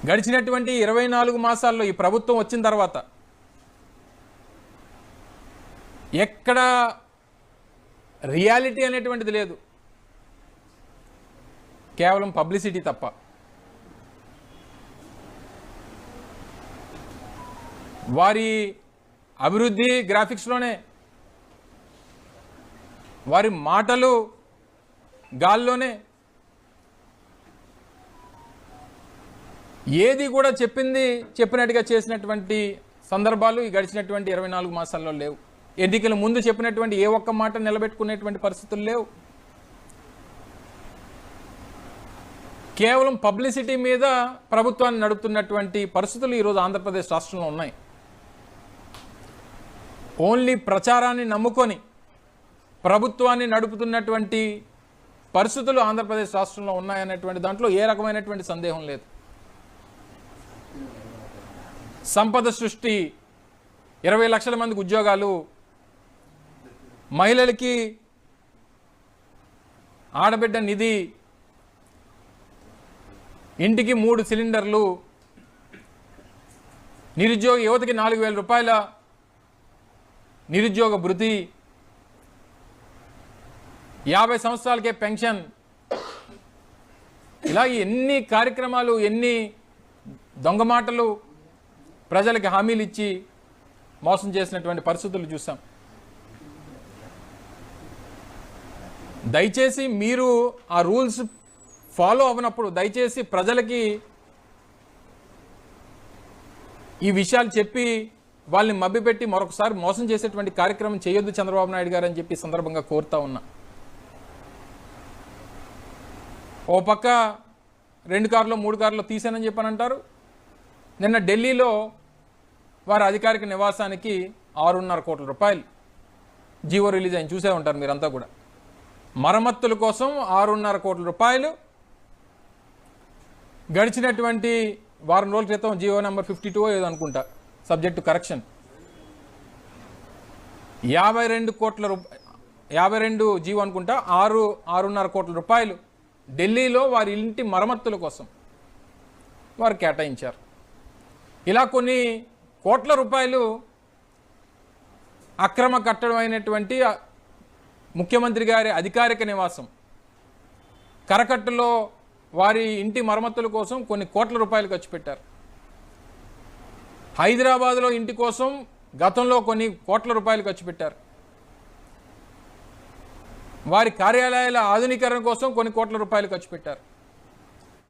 గడిచినటువంటి 24 మాసాల్లో ఈ ప్రభుత్వం వచ్చిన తర్వాత ఎక్కడ రియాలిటీ అనేటువంటిది లేదు, కేవలం పబ్లిసిటీ తప్ప. వారి అభివృద్ధి గ్రాఫిక్స్లోనే, వారి మాటలు గాల్లోనే, ఏది కూడా చెప్పినట్టుగా చేసినటువంటి సందర్భాలు ఈ గడిచినటువంటి 24 మాసాల్లో లేవు. ఎన్నికల ముందు చెప్పినటువంటి ఏ ఒక్క మాట నిలబెట్టుకునేటువంటి పరిస్థితులు లేవు. కేవలం పబ్లిసిటీ మీద ప్రభుత్వాన్ని నడుపుతున్నటువంటి పరిస్థితులు ఈరోజు ఆంధ్రప్రదేశ్ రాష్ట్రంలో ఉన్నాయి. ఓన్లీ ప్రచారాన్ని నమ్ముకొని ప్రభుత్వాన్ని నడుపుతున్నటువంటి పరిస్థితులు ఆంధ్రప్రదేశ్ రాష్ట్రంలో ఉన్నాయనేటువంటి దాంట్లో ఏ రకమైనటువంటి సందేహం లేదు. సంపద సృష్టి, 20 లక్షల మందికి ఉద్యోగాలు, మహిళలకి ఆడబిడ్డ నిధి, ఇంటికి 3 సిలిండర్లు, నిరుద్యోగ యువతకి 4,000 రూపాయల నిరుద్యోగ భృతి, 50 సంవత్సరాలకే పెన్షన్, ఇలా ఎన్ని కార్యక్రమాలు, ఎన్ని దొంగ మాటలు ప్రజలకి హామీలు ఇచ్చి మోసం చేసినటువంటి పరిస్థితులు చూసాం. దయచేసి మీరు ఆ రూల్స్ ఫాలో అవ్వనప్పుడు దయచేసి ప్రజలకి ఈ విషయాలు చెప్పి వాళ్ళని మభ్యపెట్టి మరొకసారి మోసం చేసేటువంటి కార్యక్రమం చేయొద్దు చంద్రబాబు నాయుడు గారు అని చెప్పి సందర్భంగా కోరుతా ఉన్నా. ఓ పక్క 2 కార్లు 3 కార్లు తీసానని చెప్పని అంటారు. నిన్న ఢిల్లీలో వారి అధికారిక నివాసానికి 6.5 కోట్ల రూపాయలు జీవో రిలీజ్ అయింది, చూసే ఉంటారు మీరంతా కూడా. మరమ్మతుల కోసం 6.5 కోట్ల రూపాయలు గడిచినటువంటి వారం రోజుల క్రితం జీవో నెంబర్ 52 ఏదో అనుకుంటా, సబ్జెక్ట్ టు కరెక్షన్, 52 జీవో అనుకుంటా, 6.5 కోట్ల రూపాయలు ఢిల్లీలో వారి ఇంటి మరమ్మతుల కోసం వారు కేటాయించారు. ఇలా కొన్ని కోట్ల రూపాయలు అక్రమ కట్టడం అయినటువంటి ముఖ్యమంత్రి గారి అధికారిక నివాసం కరకట్టులో వారి ఇంటి మరమ్మతుల కోసం కొన్ని కోట్ల రూపాయలు ఖర్చు పెట్టారు. హైదరాబాద్లో ఇంటి కోసం గతంలో కొన్ని కోట్ల రూపాయలు ఖర్చు పెట్టారు. వారి కార్యాలయాల ఆధునీకరణ కోసం కొన్ని కోట్ల రూపాయలు ఖర్చు పెట్టారు.